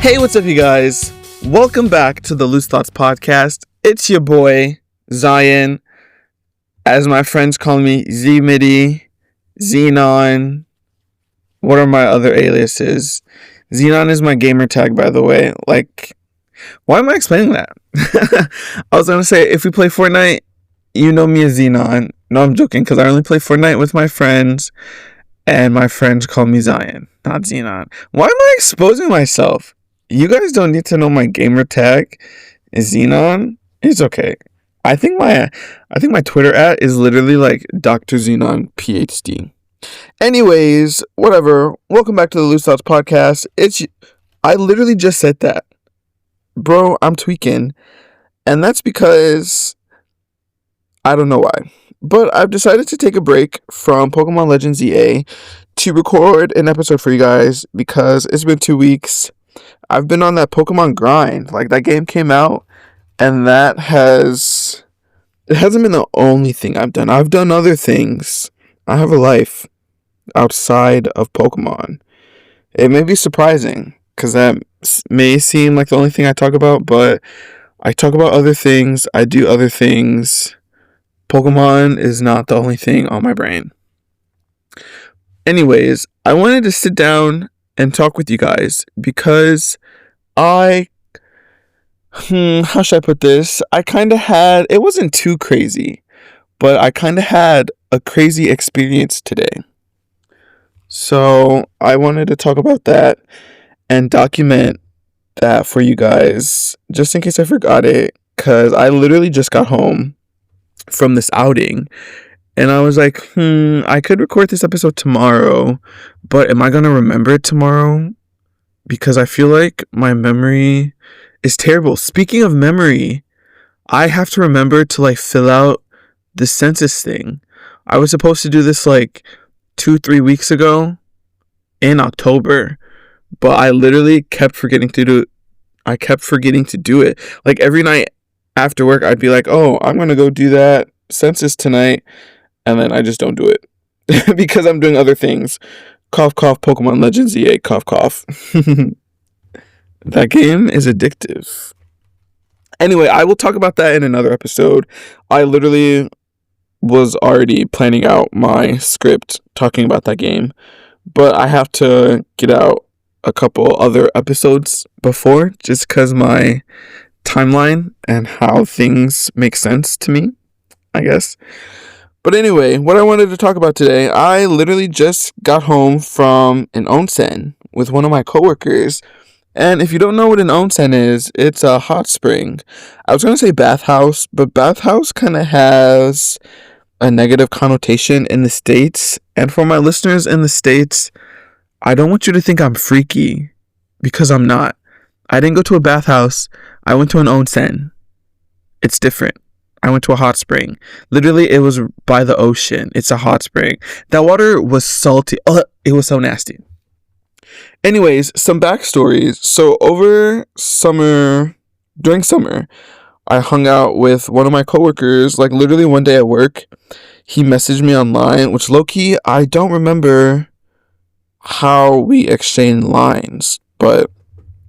Hey, what's up, you guys? Welcome back to the Loose Thoughts Podcast. It's your boy, Zion. As my friends call me, Z-Midi, Xenon. What are my other aliases? Xenon is my gamer tag, by the way. Why am I explaining that? I was going to say, if we play Fortnite, you know me as Xenon. No, I'm joking, because I only play Fortnite with my friends, and my friends call me Zion, not Xenon. Why am I exposing myself? You guys don't need to know my gamer tag is Xenon. It's okay. I think my Twitter is literally like Dr. Xenon PhD. Anyways, whatever. Welcome back to the Loose Thoughts Podcast. I literally just said that. Bro, I'm tweaking. And that's because I don't know why. But I've decided to take a break from Pokemon Legends EA to record an episode for you guys because it's been 2 weeks. I've been on that Pokemon grind. That game came out, and it hasn't been the only thing I've done. I've done other things. I have a life outside of Pokemon. It may be surprising, because that may seem like the only thing I talk about, but I talk about other things. I do other things. Pokemon is not the only thing on my brain. Anyways, I wanted to sit down and talk with you guys because how should I put this? It wasn't too crazy, but I kind of had a crazy experience today. So I wanted to talk about that and document that for you guys, just in case I forgot it, because I literally just got home from this outing. And I was like, I could record this episode tomorrow, but am I going to remember it tomorrow? Because I feel like my memory is terrible. Speaking of memory, I have to remember to fill out the census thing. I was supposed to do this 2-3 weeks ago in October, but I literally kept forgetting to do it. Every night after work, I'd be like, oh, I'm going to go do that census tonight. And then I just don't do it because I'm doing other things. Cough, cough, Pokemon Legends EA, cough, cough. That game is addictive. Anyway, I will talk about that in another episode. I literally was already planning out my script talking about that game, but I have to get out a couple other episodes before just because my timeline and how things make sense to me, I guess. But anyway, what I wanted to talk about today, I literally just got home from an onsen with one of my coworkers. And if you don't know what an onsen is, it's a hot spring. I was going to say bathhouse, but bathhouse kind of has a negative connotation in the States. And for my listeners in the States, I don't want you to think I'm freaky, because I'm not. I didn't go to a bathhouse. I went to an onsen. It's different. I went to a hot spring. Literally, it was by the ocean. It's a hot spring. That water was salty. It was so nasty. Anyways, some backstories. So during summer, I hung out with one of my coworkers, literally one day at work. He messaged me online, which low-key, I don't remember how we exchanged lines, but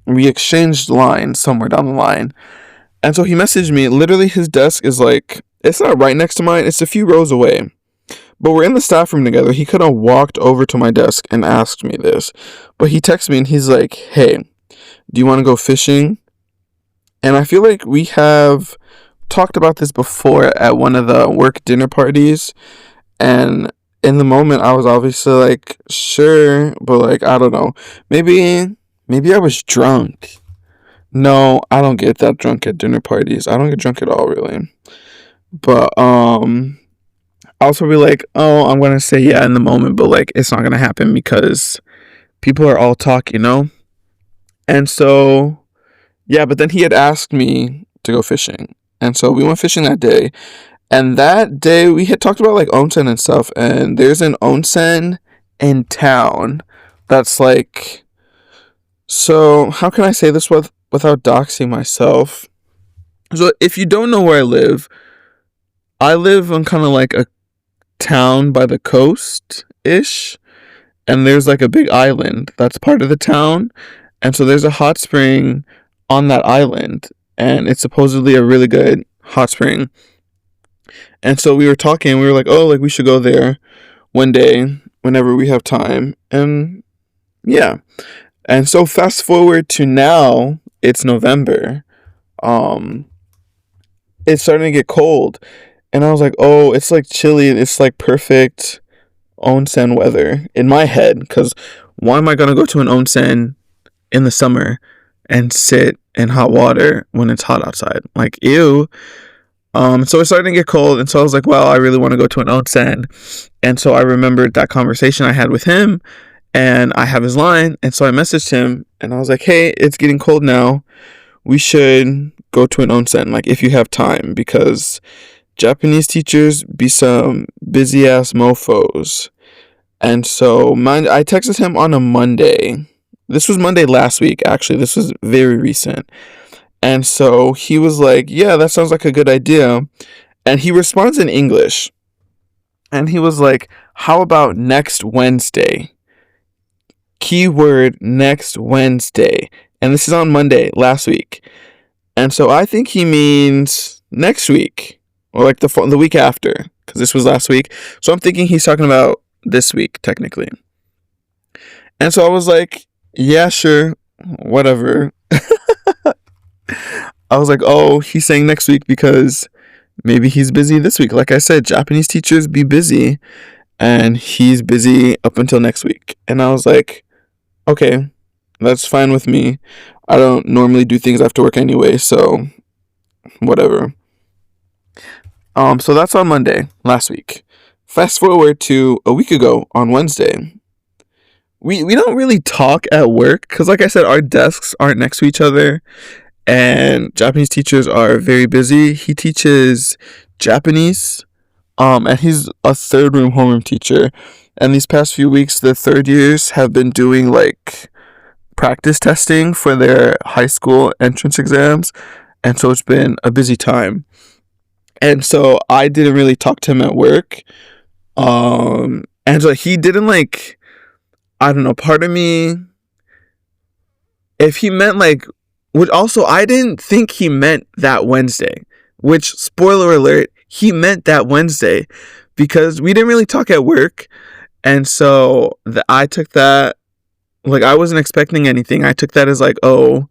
we exchanged lines somewhere down the line. And so he messaged me. Literally, his desk is it's not right next to mine. It's a few rows away. But we're in the staff room together. He could have walked over to my desk and asked me this. But he texted me and he's like, hey, do you want to go fishing? And I feel like we have talked about this before at one of the work dinner parties. And in the moment, I was obviously sure. But I don't know. Maybe I was drunk. No, I don't get that drunk at dinner parties. I don't get drunk at all, really. But I'll also be I'm going to say yeah in the moment, but it's not going to happen because people are all talk, And so, yeah, but then he had asked me to go fishing. And so we went fishing that day. And that day we had talked about onsen and stuff. And there's an onsen in town that's so how can I say this without doxing myself? So if you don't know where I live on kind of a town by the coast-ish. And there's a big island that's part of the town. And so there's a hot spring on that island, and it's supposedly a really good hot spring. And so we were talking, we were like, oh, like we should go there one day whenever we have time. And yeah. And so fast forward to now, it's November. It's starting to get cold. And I was like, oh, it's like chilly. It's like perfect onsen weather in my head. Because why am I going to go to an onsen in the summer and sit in hot water when it's hot outside? Like, ew. So it's starting to get cold. And so I was like, well, I really want to go to an onsen. And so I remembered that conversation I had with him. And I have his line. And so I messaged him. And I was like, hey, it's getting cold now. We should go to an onsen, like, if you have time. Because Japanese teachers be some busy-ass mofos. And so I texted him on a Monday. This was Monday last week, actually. This was very recent. And so he was like, yeah, that sounds like a good idea. And he responds in English. And he was like, how about next Wednesday? Keyword next Wednesday. And this is on Monday last week. And so I think he means next week. Or like the week after. Because this was last week. So I'm thinking he's talking about this week, technically. And so I was like, yeah, sure. Whatever. I was like, oh, he's saying next week because maybe he's busy this week. Like I said, Japanese teachers be busy. And he's busy up until next week. And I was like, okay, that's fine with me. I don't normally do things after work anyway, so whatever. So that's on Monday, last week. Fast forward to a week ago on Wednesday. We don't really talk at work because, like I said, our desks aren't next to each other. And Japanese teachers are very busy. He teaches Japanese. And he's a third room homeroom teacher. And these past few weeks, the third years have been doing like practice testing for their high school entrance exams. And so it's been a busy time. And so I didn't really talk to him at work. And so he didn't like, I don't know, part of me, if he meant like, which also I didn't think he meant that Wednesday, which, spoiler alert, he meant that Wednesday because we didn't really talk at work. And so I took that, like, I wasn't expecting anything. I took that as like, oh,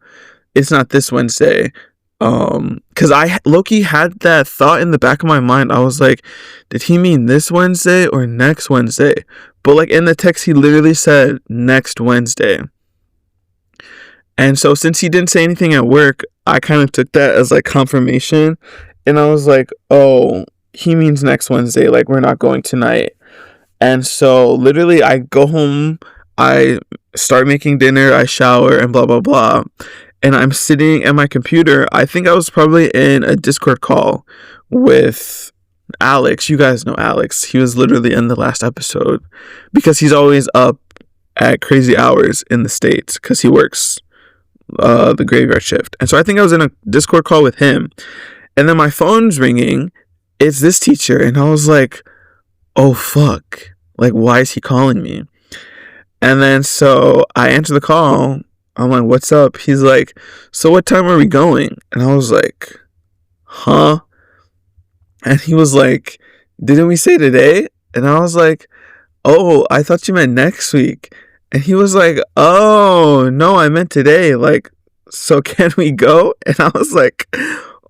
it's not this Wednesday. Because I low-key had that thought in the back of my mind. I was like, did he mean this Wednesday or next Wednesday? But like in the text, he literally said next Wednesday. And so since he didn't say anything at work, I kind of took that as like confirmation. And I was like, oh, he means next Wednesday. Like, we're not going tonight. And so literally I go home, I start making dinner, I shower and blah, blah, blah. And I'm sitting at my computer. I think I was probably in a Discord call with Alex. You guys know Alex. He was literally in the last episode because he's always up at crazy hours in the States because he works the graveyard shift. And so I think I was in a Discord call with him. And then my phone's ringing. It's this teacher. And I was like, oh, fuck. Like, why is he calling me? And then so I answer the call. I'm like, what's up? He's like, so what time are we going? And I was like, huh? And he was like, didn't we say today? And I was like, oh, I thought you meant next week. And he was like, oh, no, I meant today. Like, so can we go? And I was like,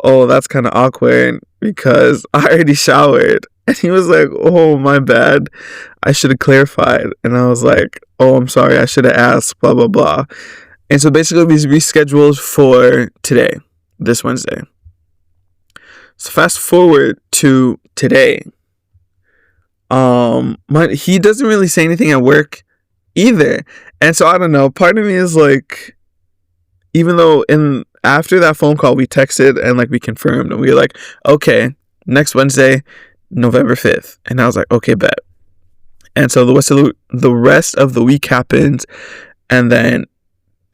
oh, that's kind of awkward because I already showered. And he was like, oh, my bad. I should have clarified. And I was like, oh, I'm sorry. I should have asked, blah, blah, blah. And so basically we rescheduled for today, this Wednesday. So fast forward to today. He doesn't really say anything at work either. And so I don't know. Part of me is like, even though after that phone call we texted and like we confirmed and we were like, okay, next Wednesday, November 5th. And I was like, okay, bet. And so the rest of the week happens, and then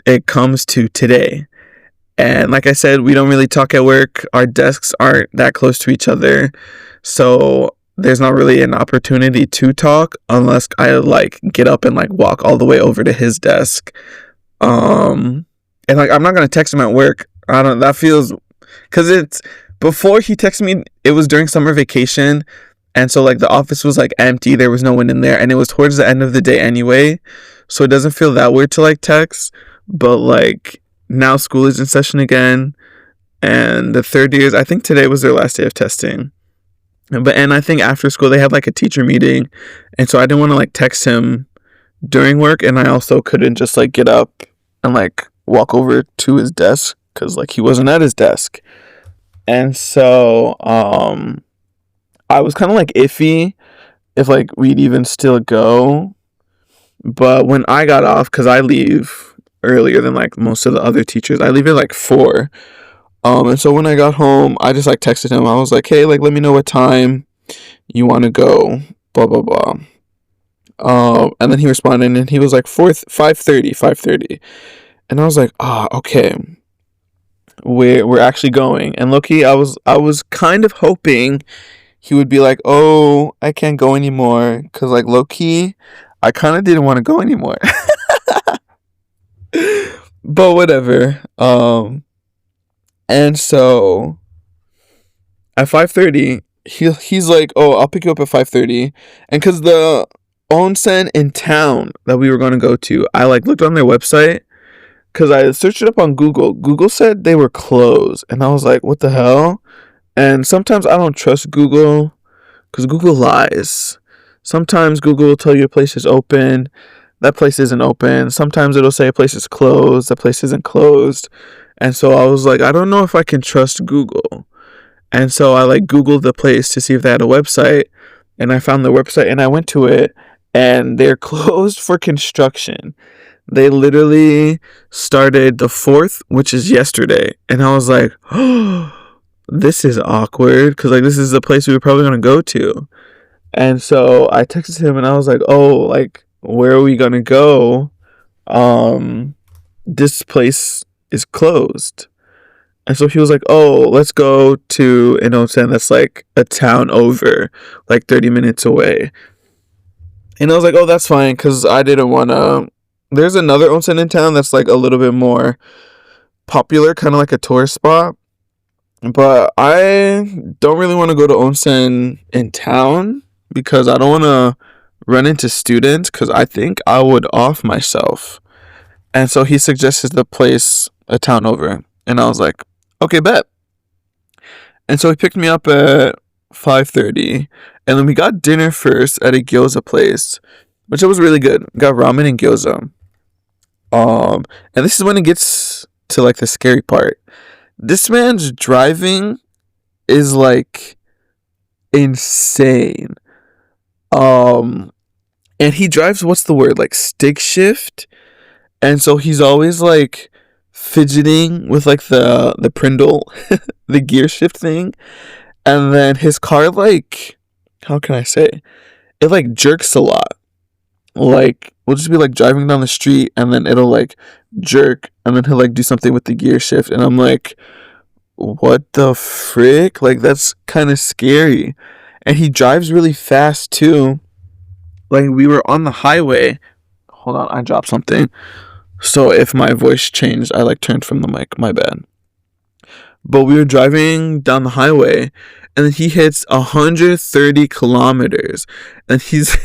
it comes to today. And like I said, we don't really talk at work. Our desks aren't that close to each other. So there's not really an opportunity to talk unless I like get up and like walk all the way over to his desk. And like I'm not gonna text him at work. I don't. That feels because it's before he texted me. It was during summer vacation, and so like the office was like empty. There was no one in there, and it was towards the end of the day anyway. So it doesn't feel that weird to like text. But like now school is in session again, and the third years. I think today was their last day of testing. And I think after school they had like a teacher meeting, and so I didn't want to like text him during work, and I also couldn't just like get up and like walk over to his desk because like he wasn't at his desk. And so I was kind of like iffy if like we'd even still go. But when I got off, because I leave earlier than like most of the other teachers, I leave at like 4. And so when I got home, I just like texted him. I was like, hey, like let me know what time you want to go, blah blah blah. And then he responded, and he was like 5:30. And I was like, okay, we're actually going. And low-key, I was kind of hoping he would be like, oh, I can't go anymore, because like low-key, I kind of didn't want to go anymore. But whatever. And so at 5:30, he's like, oh, I'll pick you up at 5:30. And because the onsen in town that we were going to go to, I like looked on their website because I searched it up on Google. Google said they were closed, and I was like, what the hell? And sometimes I don't trust Google because Google lies. Sometimes Google will tell you a place is open, that place isn't open. Sometimes it'll say a place is closed, that place isn't closed. And so I was like, I don't know if I can trust Google. And so I like Googled the place to see if they had a website, and I found the website, and I went to it, and they're closed for construction. They literally started the 4th, which is yesterday. And I was like, oh, this is awkward, because like this is the place we were probably going to go to. And so I texted him, and I was like, oh, like where are we going to go? This place is closed. And so he was like, oh, let's go to an onsen that's like a town over, like 30 minutes away. And I was like, oh, that's fine, because I didn't want to. There's another onsen in town that's like a little bit more popular, kind of like a tourist spot. But I don't really want to go to onsen in town because I don't want to run into students, because I think I would off myself. And so he suggested the place a town over. And I was like, okay, bet. And so he picked me up at 5:30, and then we got dinner first at a gyoza place, which was really good. We got ramen and gyoza. And this is when it gets to like the scary part. This man's driving is like insane. And he drives, what's the word? Like stick shift. And so he's always like fidgeting with like the Prindle, the gear shift thing. And then his car, like, how can I say? It like jerks a lot. Like, we'll just be like driving down the street, and then it'll like jerk, and then he'll like do something with the gear shift. And I'm like, what the frick? Like, that's kind of scary. And he drives really fast too. Like, we were on the highway. Hold on, I dropped something. So if my voice changed, I like turned from the mic. My bad. But we were driving down the highway, and then he hits 130 kilometers, and he's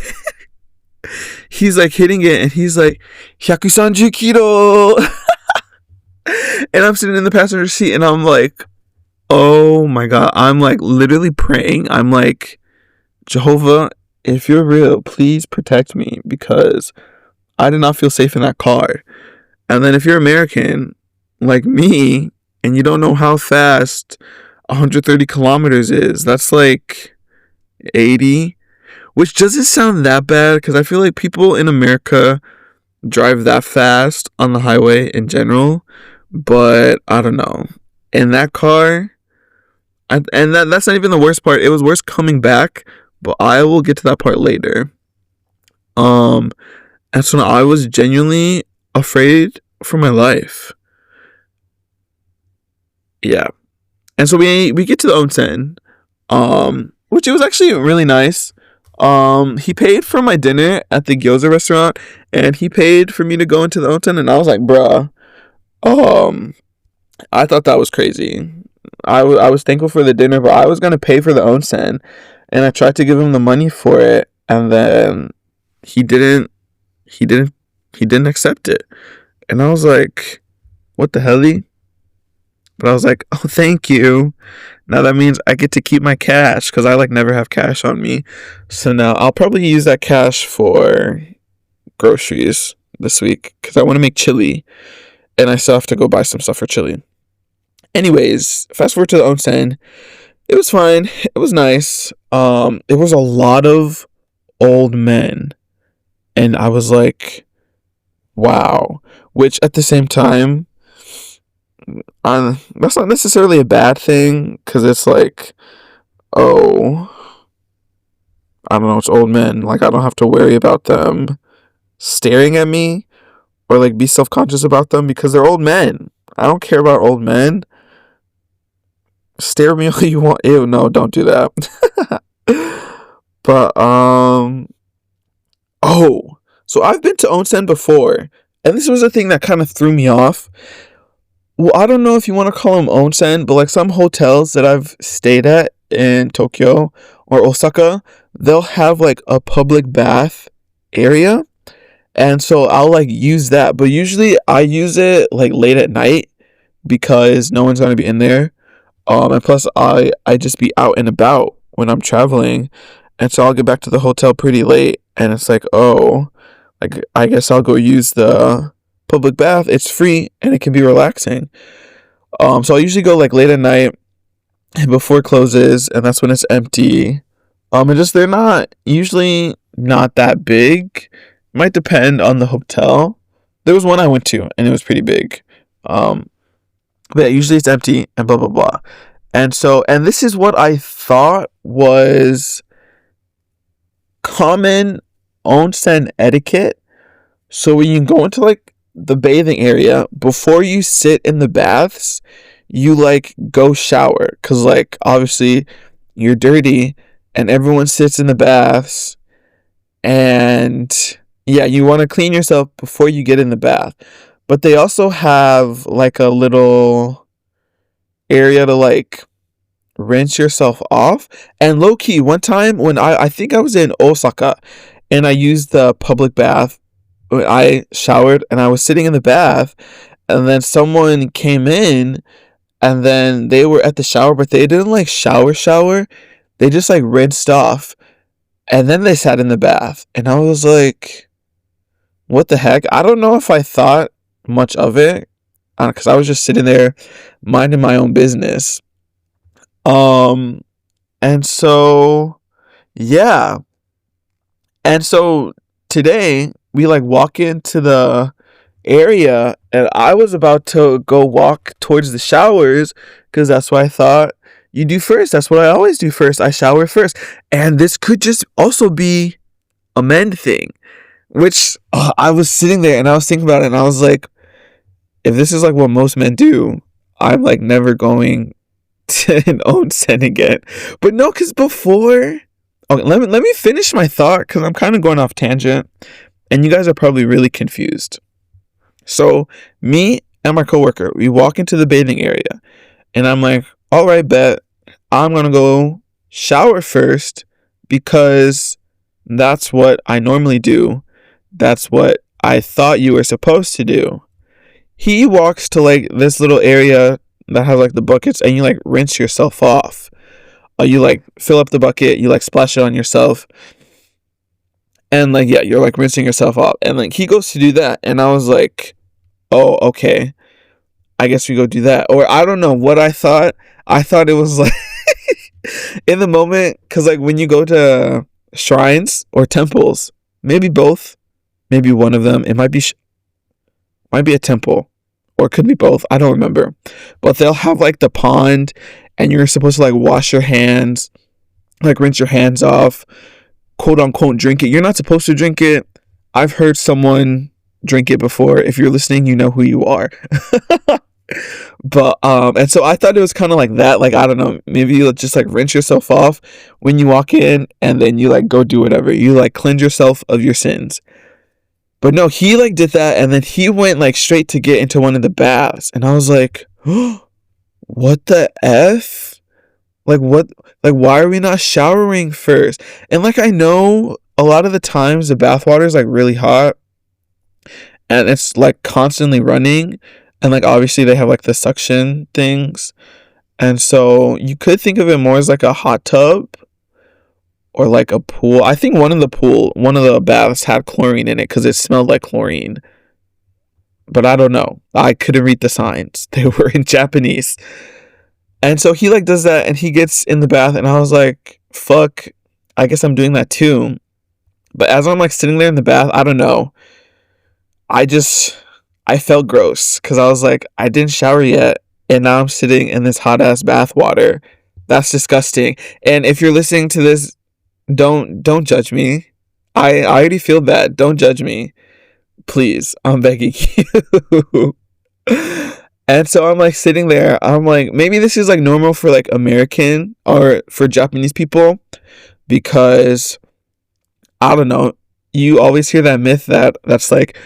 he's like hitting it, and he's like 130 kilo. And I'm sitting in the passenger seat, and I'm like, oh my god. I'm like literally praying. I'm like, Jehovah, if you're real, please protect me, because I did not feel safe in that car. And then if you're American like me, and you don't know how fast 130 kilometers is, that's like 80, which doesn't sound that bad, because I feel like people in America drive that fast on the highway in general. But I don't know. In that car, that's not even the worst part. It was worse coming back, but I will get to that part later. And so I was genuinely afraid for my life. Yeah. And so we get to the onsen, which it was actually really nice. He paid for my dinner at the gyoza restaurant, and he paid for me to go into the onsen, and I was like, bruh, um, I thought that was crazy. I was thankful for the dinner, but I was gonna pay for the onsen, and I tried to give him the money for it, and then he didn't, he didn't, he didn't accept it, and I was like, what the hell? But I was like, oh, thank you. Now that means I get to keep my cash because I like never have cash on me. So now I'll probably use that cash for groceries this week because I want to make chili and I still have to go buy some stuff for chili. Anyways, fast forward to the onsen. It was fine. It was nice. It was a lot of old men, and I was like, wow. Which at the same time, that's not necessarily a bad thing because it's like, oh, I don't know, it's old men. Like, I don't have to worry about them staring at me or like be self conscious about them because they're old men. I don't care about old men. Stare at me all you want. Ew, no, don't do that. But, oh, so I've been to onsen before, and this was a thing that kind of threw me off. Well, I don't know if you want to call them onsen, but like some hotels that I've stayed at in Tokyo or Osaka, they'll have like a public bath area. And so I'll like use that. But usually I use it like late at night because no one's going to be in there. And plus I just be out and about when I'm traveling. And so I'll get back to the hotel pretty late. And it's like, oh, like I guess I'll go use the public bath. It's free and it can be relaxing. So I usually go like late at night before it closes, and that's when it's empty. And just they're not usually not that big. Might depend on the hotel. There was one I went to and it was pretty big. But yeah, usually it's empty and blah blah blah. And this is what I thought was common onsen etiquette. So when you go into like the bathing area, before you sit in the baths, you like go shower because like obviously you're dirty and everyone sits in the baths, and yeah, you want to clean yourself before you get in the bath. But they also have like a little area to like rinse yourself off. And low key, one time when I think I was in Osaka and I used the public bath, I showered and I was sitting in the bath, and then someone came in and then they were at the shower, but they didn't like shower. They just like rinsed off and then they sat in the bath. And I was like, what the heck? I don't know if I thought much of it because I was just sitting there minding my own business. And so, yeah. And so today we like walk into the area and I was about to go walk towards the showers because that's what I thought you do first. That's what I always do first. I shower first. And this could just also be a men thing, which I was sitting there and I was thinking about it and I was like, if this is like what most men do, I'm like never going to an onsen again. But no, because before, okay, let me finish my thought because I'm kind of going off tangent and you guys are probably really confused. So me and my coworker, we walk into the bathing area and I'm like, all right, bet I'm going to go shower first because that's what I normally do. That's what I thought you were supposed to do. He walks to like this little area that has like the buckets and you like rinse yourself off. You like fill up the bucket, you like splash it on yourself. And like, yeah, you're like rinsing yourself off. And like he goes to do that. And I was like, oh, okay. I guess we go do that. Or I don't know what I thought. I thought it was like in the moment. Because like when you go to shrines or temples, maybe both, maybe one of them, it might be a temple. Or it could be both. I don't remember. But they'll have like the pond. And you're supposed to like wash your hands. Like rinse your hands off. Quote unquote drink it. You're not supposed to drink it. I've heard someone drink it before. If you're listening, you know who you are. But and so I thought it was kind of like that. Like, I don't know, maybe you just like rinse yourself off when you walk in, and then you like go do whatever. You like cleanse yourself of your sins. But no, he like did that, and then he went like straight to get into one of the baths, and I was like, what the F? Like, what? Like, why are we not showering first? And like, I know a lot of the times the bath water is like really hot, and it's like constantly running, and like obviously they have like the suction things, and so you could think of it more as like a hot tub or like a pool. I think one of the baths had chlorine in it because it smelled like chlorine, but I don't know. I couldn't read the signs. They were in Japanese. And so he like does that, and he gets in the bath, and I was like, fuck, I guess I'm doing that too. But as I'm like sitting there in the bath, I don't know. I just I felt gross because I was like, I didn't shower yet, and now I'm sitting in this hot ass bath water. That's disgusting. And if you're listening to this, don't judge me. I already feel bad. Don't judge me. Please. I'm begging you. And so I'm like sitting there. I'm like, maybe this is like normal for like American or for Japanese people, because I don't know. You always hear that myth that's like,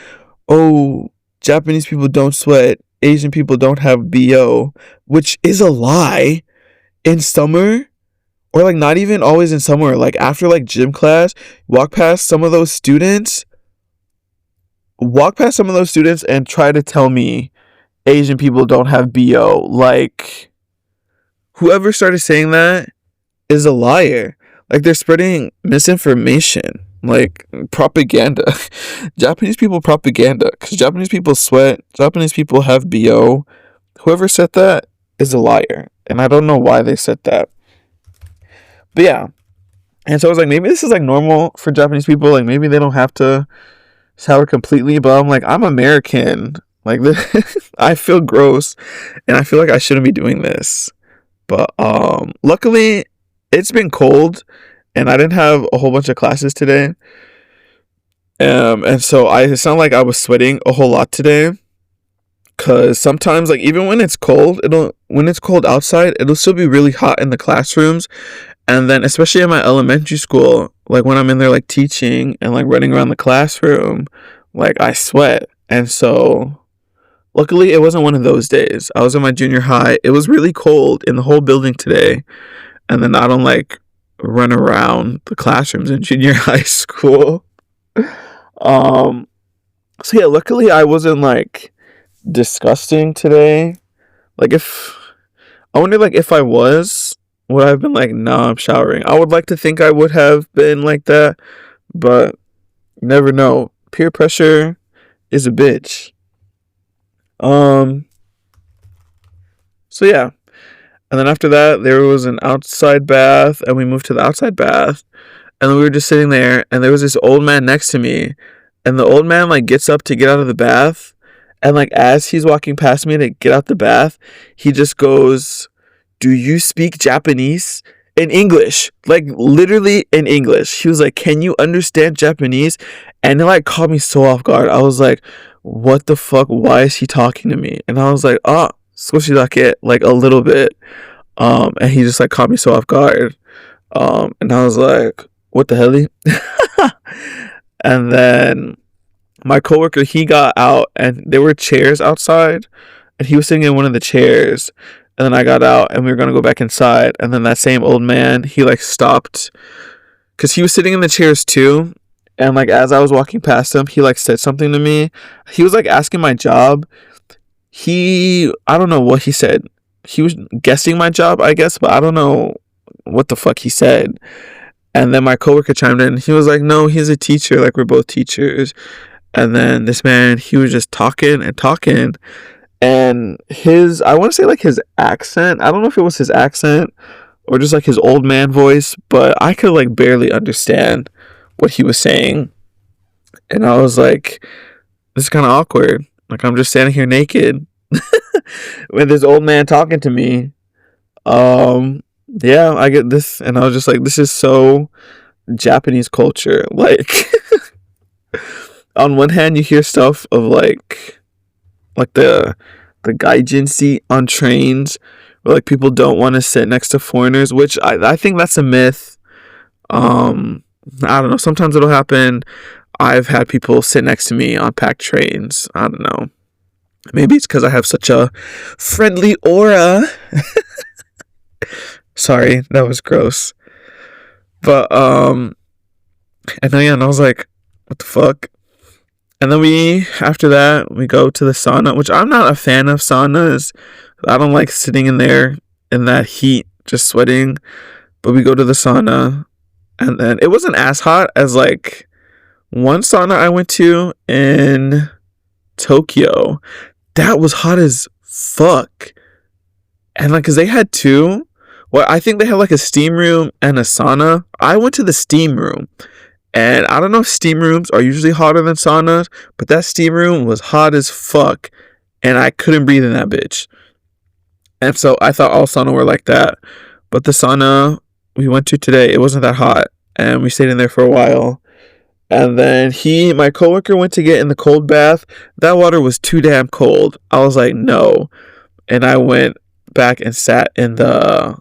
oh, Japanese people don't sweat, Asian people don't have BO, which is a lie. In summer, or like not even always in summer, like after like gym class, walk past some of those students, and try to tell me Asian people don't have BO. Like, whoever started saying that is a liar. Like, they're spreading misinformation, like propaganda. Japanese people propaganda, because Japanese people sweat, Japanese people have BO. Whoever said that is a liar, and I don't know why they said that. But yeah, and so I was like, maybe this is like normal for Japanese people, like maybe they don't have to shower completely. But I'm like, I'm American, like I feel gross, and I feel like I shouldn't be doing this. But luckily it's been cold, and I didn't have a whole bunch of classes today, and so it sounded like I was sweating a whole lot today. Cause sometimes, like, even when it's cold, when it's cold outside, it'll still be really hot in the classrooms. And then, especially at my elementary school, like when I'm in there like teaching and like running around the classroom, like I sweat. And so luckily it wasn't one of those days. I was in my junior high. It was really cold in the whole building today. And then I don't like run around the classrooms in junior high school. So yeah, luckily I wasn't like disgusting today. Like, if I wonder, like, if I was, would I have been like, nah, I'm showering? I would like to think I would have been like that, but you never know. Peer pressure is a bitch. So yeah, and then after that there was an outside bath, and we moved to the outside bath, and then we were just sitting there, and there was this old man next to me, and the old man like gets up to get out of the bath, and like as he's walking past me to get out the bath, he just goes, "Do you speak Japanese?" In English, like literally in English. He was like, "Can you understand Japanese?" And it like caught me so off guard. I was like, what the fuck? Why is he talking to me? And I was like, ah, skoshi like a little bit. And he just like caught me so off guard. And I was like, what the hell? And then my coworker, he got out, and there were chairs outside, and he was sitting in one of the chairs. And then I got out, and we were gonna go back inside, and then that same old man, he like stopped, because he was sitting in the chairs too. And like as I was walking past him, he like said something to me. He was like asking my job. I don't know what he said. He was guessing my job, I guess, but I don't know what the fuck he said. And then my coworker chimed in. He was like, no, he's a teacher. Like, we're both teachers. And then this man, he was just talking and talking. And I want to say like his accent, I don't know if it was his accent or just like his old man voice, but I could like barely understand what he was saying. And I was like, this is kind of awkward. Like, I'm just standing here naked with this old man talking to me. Yeah, I get this. And I was just like, this is so Japanese culture. Like, on one hand, you hear stuff of like the the gaijin seat on trains, where like people don't want to sit next to foreigners, which I think that's a myth. I don't know. Sometimes it'll happen. I've had people sit next to me on packed trains. I don't know. Maybe it's because I have such a friendly aura. Sorry, that was gross. But and then I was like, what the fuck? And then after that, we go to the sauna, which I'm not a fan of saunas. I don't like sitting in there in that heat, just sweating. But we go to the sauna, and then it wasn't as hot as like one sauna I went to in Tokyo. That was hot as fuck. And like, cause they had two. Well, I think they had like a steam room and a sauna. I went to the steam room. And I don't know if steam rooms are usually hotter than saunas, but that steam room was hot as fuck. And I couldn't breathe in that bitch. And so I thought all sauna were like that. But the sauna we went to today, it wasn't that hot. And we stayed in there for a while. And then my coworker went to get in the cold bath. That water was too damn cold. I was like, no. And I went back and sat in the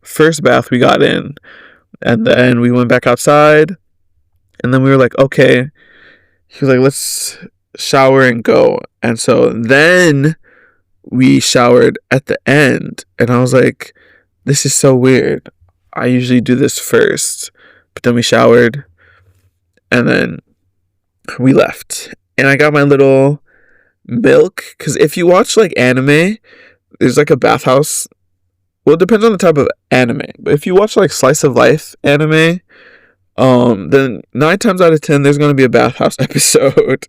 first bath we got in. And then we went back outside. And then we were like, okay. He was like, let's shower and go. And so then we showered at the end. And I was like, this is so weird. I usually do this first. But then we showered. And then we left. And I got my little milk. Because if you watch like anime, there's like a bathhouse. Well, it depends on the type of anime. But if you watch like slice of life anime, then 9 times out of 10 there's going to be a bathhouse episode.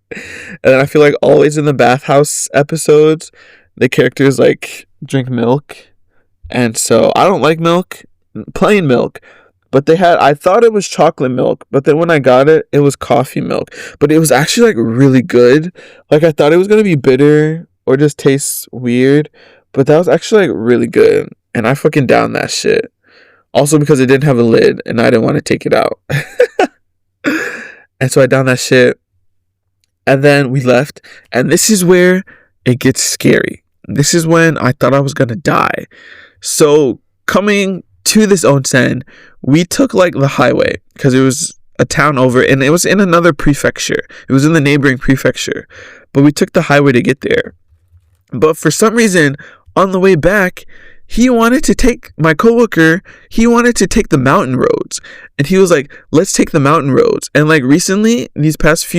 And I feel like always in the bathhouse episodes, the characters like drink milk. And so I don't like milk, plain milk. But I thought it was chocolate milk, but then when I got it, it was coffee milk. But it was actually like really good. Like I thought it was going to be bitter or just taste weird, but that was actually like really good. And I fucking downed that shit. Also because it didn't have a lid and I didn't want to take it out. And so I downed that shit. And then we left. And this is where it gets scary. This is when I thought I was going to die. So coming to this onsen, we took like the highway because it was a town over and it was in another prefecture. It was in the neighboring prefecture. But we took the highway to get there. But for some reason, on the way back, my coworker, he wanted to take the mountain roads. And he was like, let's take the mountain roads. And like recently, these past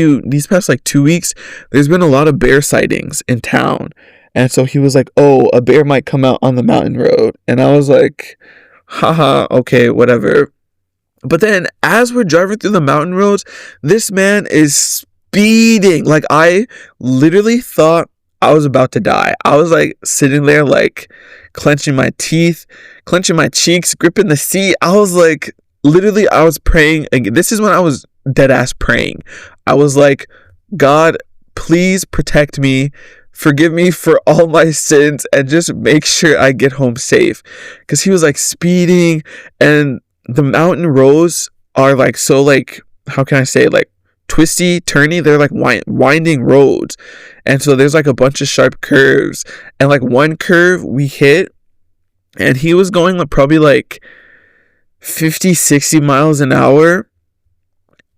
like 2 weeks, there's been a lot of bear sightings in town. And so he was like, oh, a bear might come out on the mountain road. And I was like, haha, okay, whatever. But then as we're driving through the mountain roads, this man is speeding. Like I literally thought I was about to die. I was like sitting there like clenching my teeth, clenching my cheeks, gripping the seat. I was like, literally, I was praying. This is when I was dead ass praying. I was like, God, please protect me. Forgive me for all my sins and just make sure I get home safe. Because he was like speeding and the mountain roads are like so like, how can I say, like twisty, turny. They're like winding roads. And so there's like a bunch of sharp curves. And like one curve we hit and he was going like probably like 50, 60 miles an hour.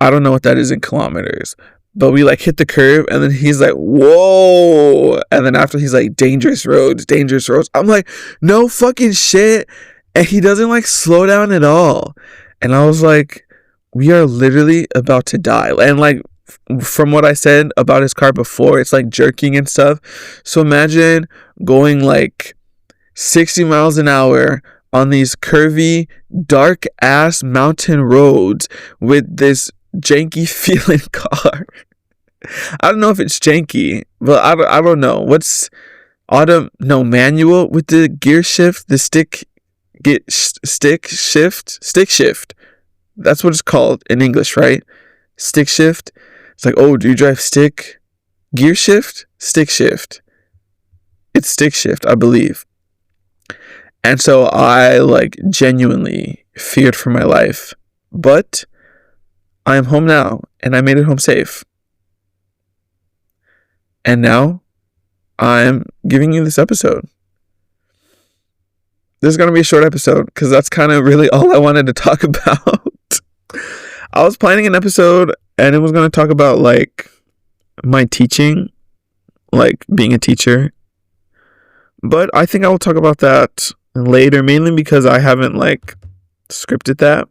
I don't know what that is in kilometers. But we like hit the curve and then he's like, whoa. And then after he's like, dangerous roads, dangerous roads. I'm like, no fucking shit. And he doesn't like slow down at all. And I was like, we are literally about to die. And like, from what I said about his car before, it's like jerking and stuff. So imagine going like 60 miles an hour on these curvy, dark ass mountain roads with this janky feeling car. I don't know if it's janky, but I don't know. What's manual with the gear shift, the stick shift. That's what it's called in English, right? Stick shift. It's like, oh, do you drive stick? Gear shift? Stick shift. It's stick shift, I believe. And so I like genuinely feared for my life. But I am home now and I made it home safe. And now I'm giving you this episode. This is going to be a short episode because that's kind of really all I wanted to talk about. I was planning an episode and it was going to talk about like my teaching, like being a teacher. But I think I will talk about that later, mainly because I haven't like scripted that.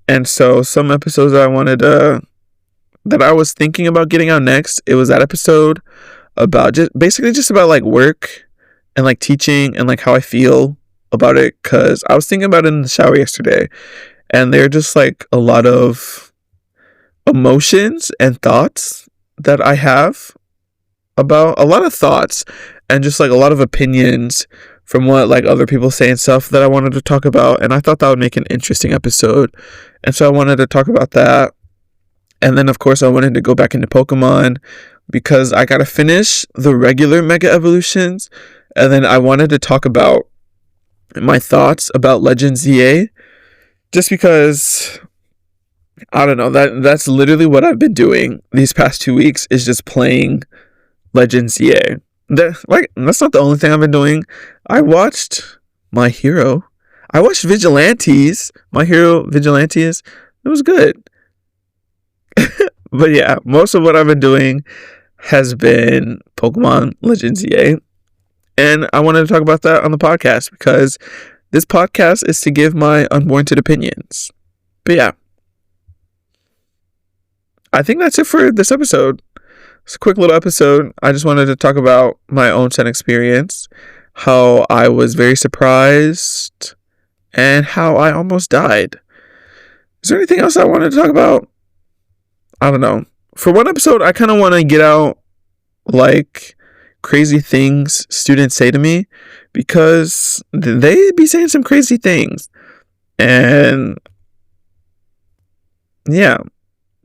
And so some episodes that I was thinking about getting out next, it was that episode about just about like work and like teaching and like how I feel about it, because I was thinking about it in the shower yesterday, and they're just like a lot of emotions and thoughts that I have about a lot of thoughts and just like a lot of opinions from what like other people say and stuff that I wanted to talk about, and I thought that would make an interesting episode, and so I wanted to talk about that. And then of course I wanted to go back into Pokemon because I gotta finish the regular Mega Evolutions, and then I wanted to talk about my thoughts about Legend ZA, just because I don't know, that's literally what I've been doing these past 2 weeks, is just playing Legend ZA. That's not the only thing I've been doing. I watched My Hero. I watched Vigilantes. My Hero Vigilantes. It was good. But yeah, most of what I've been doing has been Pokemon Legend ZA. And I wanted to talk about that on the podcast because this podcast is to give my unwarranted opinions. But yeah, I think that's it for this episode. It's a quick little episode. I just wanted to talk about my onsen experience, how I was very surprised, and how I almost died. Is there anything else I wanted to talk about? I don't know. For one episode, I kind of want to get out like crazy things students say to me, because they be saying some crazy things. And yeah,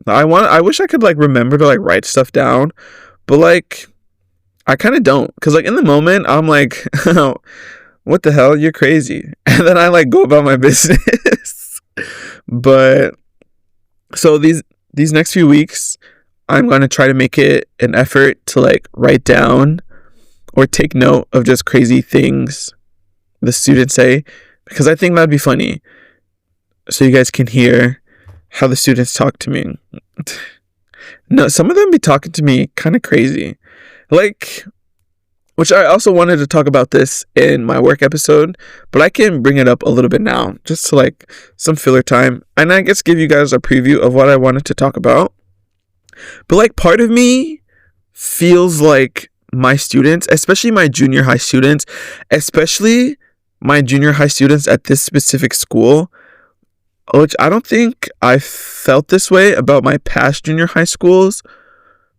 I wish I could like remember to like write stuff down, but like I kind of don't, because like in the moment I'm like, oh, what the hell, you're crazy, and then I like go about my business. But so these next few weeks, I'm going to try to make it an effort to like write down or take note of just crazy things the students say, because I think that'd be funny, so you guys can hear how the students talk to me. No, some of them be talking to me kind of crazy, like, which I also wanted to talk about this in my work episode, but I can bring it up a little bit now, just to like some filler time, and I guess give you guys a preview of what I wanted to talk about. But like part of me feels like my students, especially my junior high students, at this specific school, which I don't think I felt this way about my past junior high schools,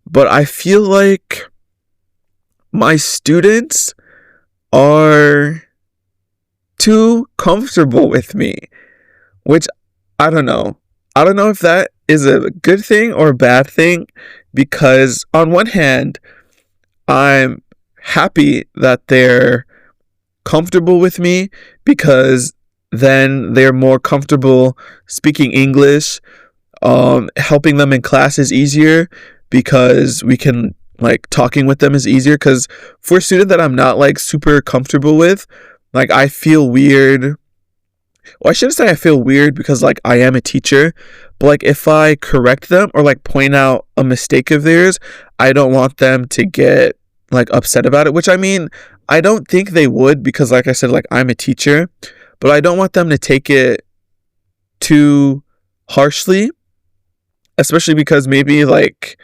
but I feel like my students are too comfortable with me, which I don't know. I don't know if that is a good thing or a bad thing, because on one hand, I'm happy that they're comfortable with me, because then they're more comfortable speaking English. Helping them in class is easier because we can like talking with them is easier, because for a student that I'm not like super comfortable with, like I feel weird. Well, I shouldn't say I feel weird, because like I am a teacher, but like if I correct them or like point out a mistake of theirs, I don't want them to get like upset about it, which I mean, I don't think they would, because like I said, like I'm a teacher, but I don't want them to take it too harshly, especially because maybe like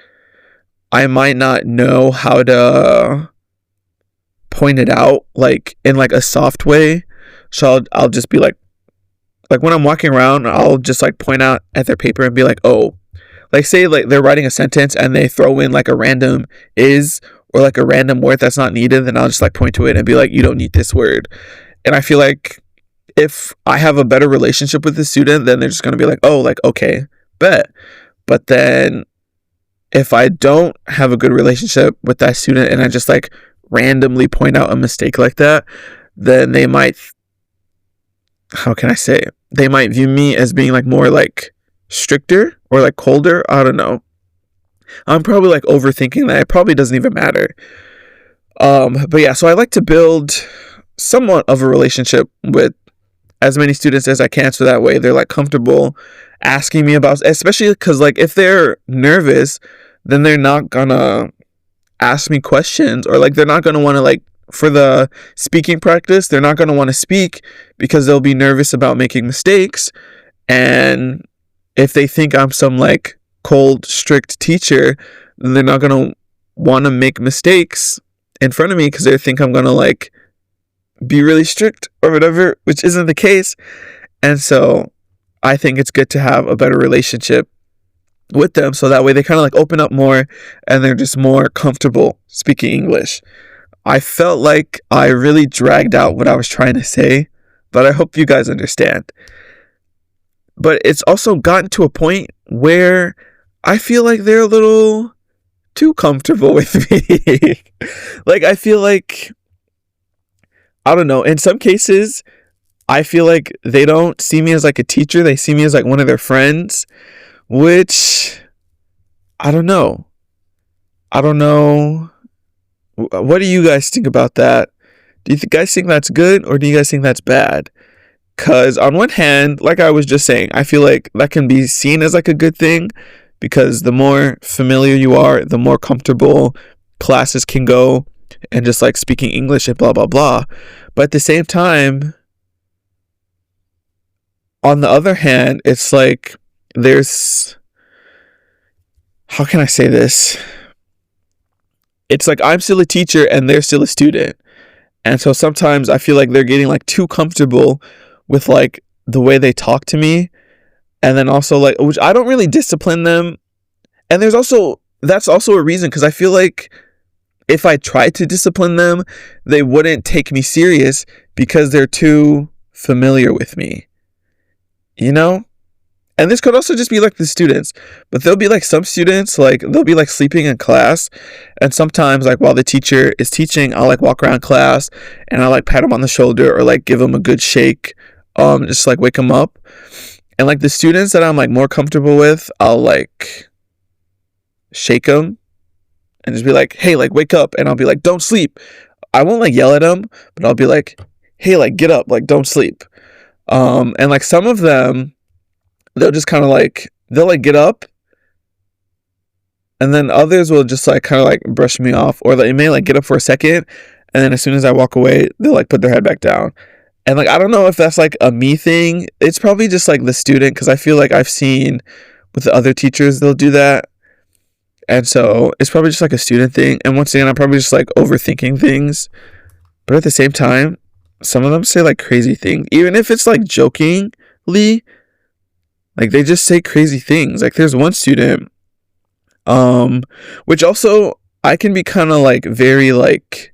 I might not know how to point it out like in like a soft way. So I'll just be like when I'm walking around, I'll just like point out at their paper and be like, oh, like say like they're writing a sentence and they throw in like a random is or like a random word that's not needed, then I'll just like point to it and be like, you don't need this word. And I feel like if I have a better relationship with the student, then they're just going to be like, oh, like, okay, bet. But then if I don't have a good relationship with that student and I just like randomly point out a mistake like that, then they might, how can I say it? They might view me as being like more like stricter or like colder. I don't know. I'm probably like overthinking that. It probably doesn't even matter. But yeah, so I like to build somewhat of a relationship with as many students as I can, so that way they're like comfortable asking me about, especially because like if they're nervous, then they're not gonna ask me questions, or like they're not gonna want to like for the speaking practice, they're not gonna want to speak because they'll be nervous about making mistakes. And if they think I'm some like cold, strict teacher, then they're not gonna want to make mistakes in front of me because they think I'm gonna like be really strict or whatever, which isn't the case. And so I think it's good to have a better relationship with them, so that way they kind of like open up more and they're just more comfortable speaking English. I felt like I really dragged out what I was trying to say, but I hope you guys understand. But it's also gotten to a point where I feel like they're a little too comfortable with me. Like, I feel like, I don't know, in some cases, I feel like they don't see me as like a teacher. They see me as like one of their friends, which I don't know. I don't know. What do you guys think about that? Do you guys think that's good, or do you guys think that's bad? Because on one hand, like I was just saying, I feel like that can be seen as like a good thing, because the more familiar you are, the more comfortable classes can go and just like speaking English and blah, blah, blah. But at the same time, on the other hand, it's like there's, how can I say this? It's like I'm still a teacher and they're still a student. And so sometimes I feel like they're getting like too comfortable with like the way they talk to me. And then also like, which I don't really discipline them. And that's also a reason, because I feel like if I tried to discipline them, they wouldn't take me serious because they're too familiar with me, you know? And this could also just be like the students, but there'll be like some students, like they'll be like sleeping in class. And sometimes like while the teacher is teaching, I'll like walk around class and I'll like pat them on the shoulder or like give them a good shake, just like wake them up. And like the students that I'm like more comfortable with, I'll like shake them and just be like, hey, like wake up. And I'll be like, don't sleep. I won't like yell at them, but I'll be like, hey, like get up, like don't sleep. And like some of them, they'll just kind of like, they'll like get up, and then others will just like kind of like brush me off, or they may like get up for a second, and then as soon as I walk away, they'll like put their head back down. And like I don't know if that's like a me thing. It's probably just like the student, because I feel like I've seen with the other teachers they'll do that. And so it's probably just like a student thing. And once again, I'm probably just like overthinking things. But at the same time, some of them say like crazy things, even if it's like jokingly. Like they just say crazy things. Like there's one student, which also I can be kind of like very like,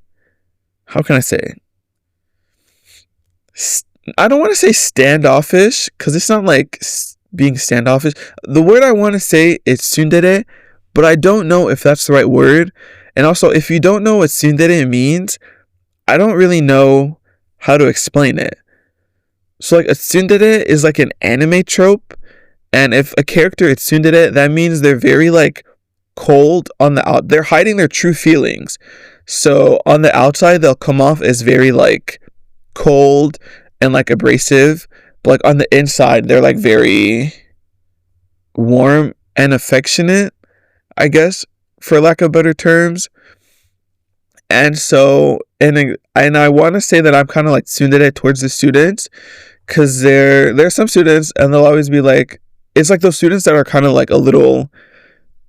how can I say? I don't want to say standoffish, because it's not like being standoffish. The word I want to say is tsundere, but I don't know if that's the right word. And also, if you don't know what tsundere means, I don't really know how to explain it. So like a tsundere is like an anime trope. And if a character is tsundere, that means they're very like cold on the out. They're hiding their true feelings. So on the outside, they'll come off as very like cold and like abrasive. But like on the inside, they're like very warm and affectionate, I guess, for lack of better terms. And so, and I want to say that I'm kind of like tsundere towards the students, because there's some students and they'll always be like, it's like those students that are kind of like a little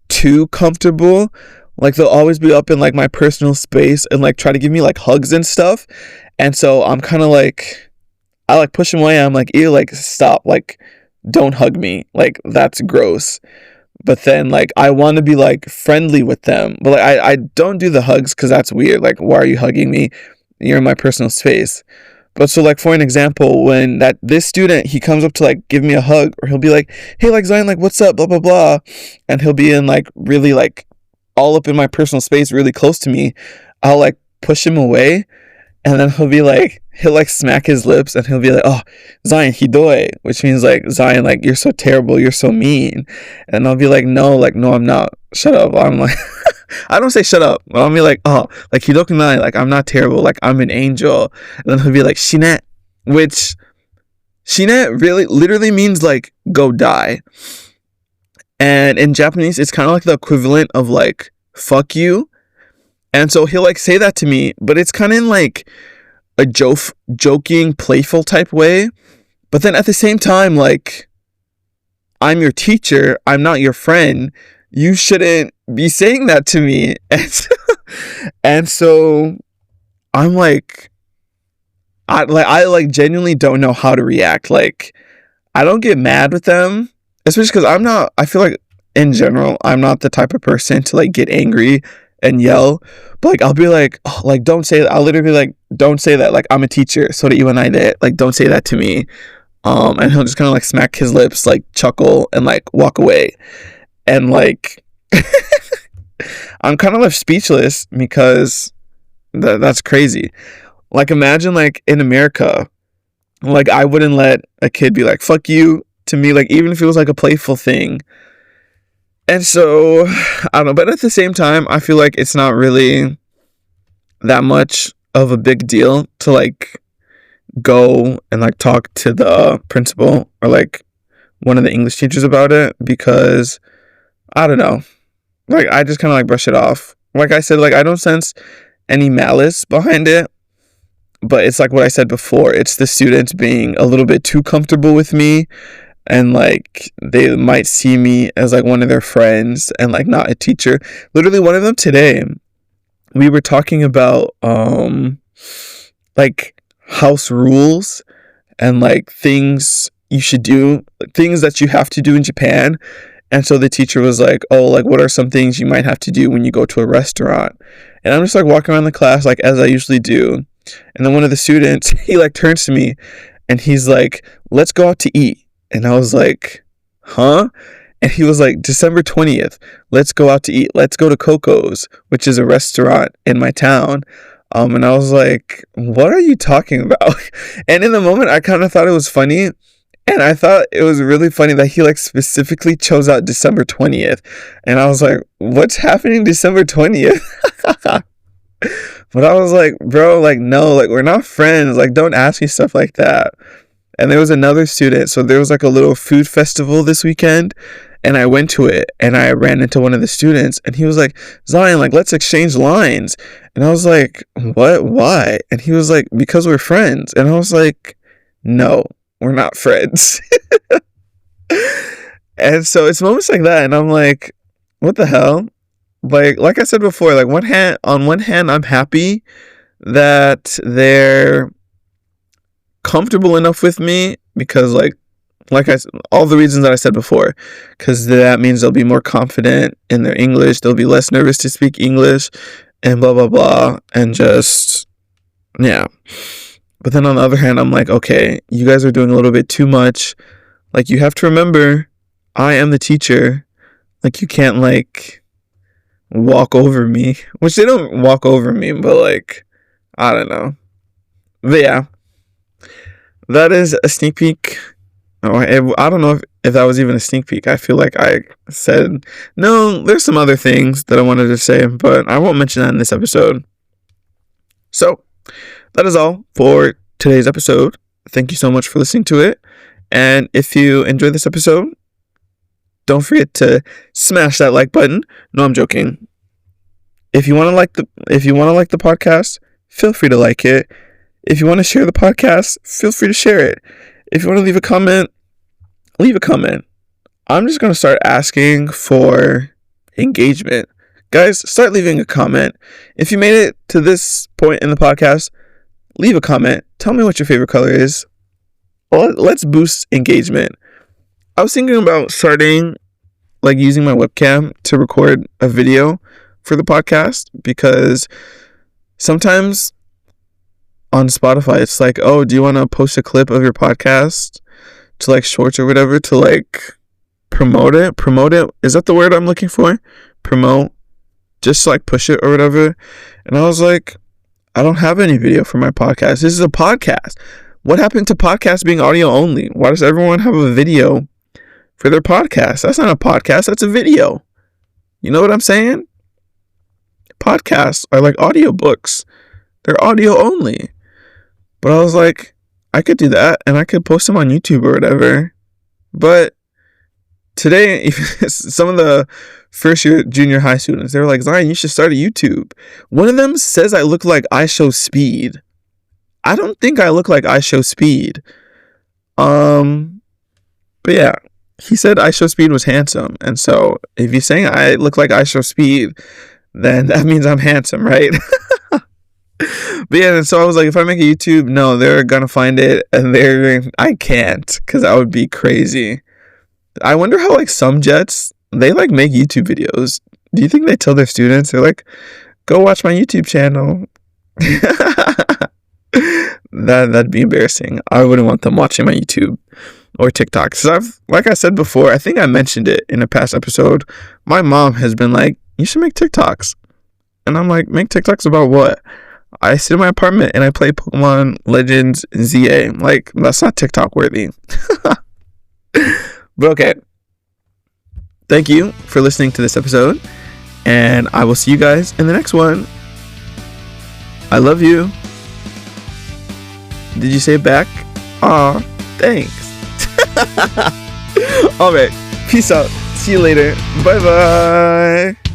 too comfortable. Like they'll always be up in like my personal space and like try to give me like hugs and stuff. And so I'm kind of like, I like push them away. I'm like, ew, like stop, like don't hug me. Like that's gross. But then like I want to be like friendly with them. But like I don't do the hugs because that's weird. Like, why are you hugging me? You're in my personal space. But so like for an example, when this student, he comes up to like give me a hug, or he'll be like, hey, like Zion, like what's up, blah blah blah, and he'll be in like really like all up in my personal space, really close to me. I'll like push him away, and then he'll like smack his lips and he'll be like, oh, Zion hidoi, which means like, Zion, like you're so terrible, you're so mean. And I'll be like, no, I'm not, shut up. I'm like I don't say shut up. I'll be like, oh, like Hidoku Nai, like I'm not terrible, like I'm an angel. And then he'll be like Shine, which Shine really literally means like go die. And in Japanese, it's kind of like the equivalent of like fuck you. And so he'll like say that to me, but it's kind of in like a joking, playful type way. But then at the same time, like, I'm your teacher, I'm not your friend. You shouldn't be saying that to me. And so I'm like, I genuinely don't know how to react. Like, I don't get mad with them, especially because I feel like in general, I'm not the type of person to like get angry and yell. But like, I'll be like, oh, like, don't say that. I'll literally be like, don't say that. Like, I'm a teacher. So that you and I did. Like, don't say that to me. And he'll just kind of like smack his lips, like chuckle and like walk away. And like, I'm kind of left speechless because that's crazy. Like, imagine like in America, like I wouldn't let a kid be like, fuck you to me, like even if it was like a playful thing. And so, I don't know, but at the same time, I feel like it's not really that much of a big deal to like go and like talk to the principal or like one of the English teachers about it, because I don't know, like I just kind of like brush it off. Like I said, like I don't sense any malice behind it, but it's like what I said before, it's the students being a little bit too comfortable with me, and like they might see me as like one of their friends and like not a teacher. Literally one of them today, we were talking about like house rules and like things you should do, things that you have to do in Japan. And so the teacher was like, oh, like what are some things you might have to do when you go to a restaurant? And I'm just like walking around the class like as I usually do. And then one of the students, he like turns to me and he's like, let's go out to eat. And I was like, huh? And he was like, December 20th, let's go out to eat. Let's go to Coco's, which is a restaurant in my town. And I was like, what are you talking about? And in the moment, I kind of thought it was funny. And I thought it was really funny that he like specifically chose out December 20th. And I was like, what's happening December 20th? But I was like, bro, like, no, like, we're not friends. Like, don't ask me stuff like that. And there was another student. So there was like a little food festival this weekend. And I went to it and I ran into one of the students and he was like, Zion, like, let's exchange lines. And I was like, what? Why? And he was like, because we're friends. And I was like, no, we're not friends. And so it's moments like that. And I'm like, what the hell? Like I said before, like on one hand, I'm happy that they're comfortable enough with me because like I said, all the reasons that I said before, because that means they'll be more confident in their English. They'll be less nervous to speak English and blah, blah, blah. And just, yeah. But then on the other hand, I'm like, okay, you guys are doing a little bit too much. Like, you have to remember, I am the teacher. Like, you can't like walk over me, which they don't walk over me, but like, I don't know. But yeah, that is a sneak peek. Oh, I don't know if that was even a sneak peek. I feel like I said, no, there's some other things that I wanted to say, but I won't mention that in this episode. So, that is all for today's episode. Thank you so much for listening to it. And if you enjoyed this episode, don't forget to smash that like button. No, I'm joking. If you want to like the podcast, feel free to like it. If you want to share the podcast, feel free to share it. If you want to leave a comment, leave a comment. I'm just going to start asking for engagement. Guys, start leaving a comment. If you made it to this point in the podcast, leave a comment. Tell me what your favorite color is. Let's boost engagement. I was thinking about starting like using my webcam to record a video for the podcast, because sometimes on Spotify it's like, oh, do you want to post a clip of your podcast to like shorts or whatever to like promote it? Is that the word I'm looking for? Promote, just like push it or whatever. And I was like, I don't have any video for my podcast. This is a podcast. What happened to podcasts being audio only? Why does everyone have a video for their podcast? That's not a podcast, that's a video. You know what I'm saying? podcasts are like audiobooks. They're audio only. But I was like, I could do that and I could post them on YouTube or whatever. But today, some of the first year junior high students, they were like, Zion, you should start a YouTube. One of them says I look like I Show Speed. I don't think I look like I Show Speed. But yeah, he said I Show Speed was handsome. And so if you're saying I look like I Show Speed, then that means I'm handsome, right? But yeah, and so I was like, if I make a YouTube, no, they're gonna find it, and I can't, because that would be crazy. I wonder how, like, some jets, they, like, make YouTube videos. Do you think they tell their students, they're like, go watch my YouTube channel? That'd be embarrassing. I wouldn't want them watching my YouTube or TikTok. So like I said before, I think I mentioned it in a past episode, my mom has been like, you should make TikToks. And I'm like, make TikToks about what? I sit in my apartment and I play Pokemon Legends ZA. Like, that's not TikTok worthy. But okay. Thank you for listening to this episode. And I will see you guys in the next one. I love you. Did you say it back? Aw, thanks. Alright. Peace out. See you later. Bye bye.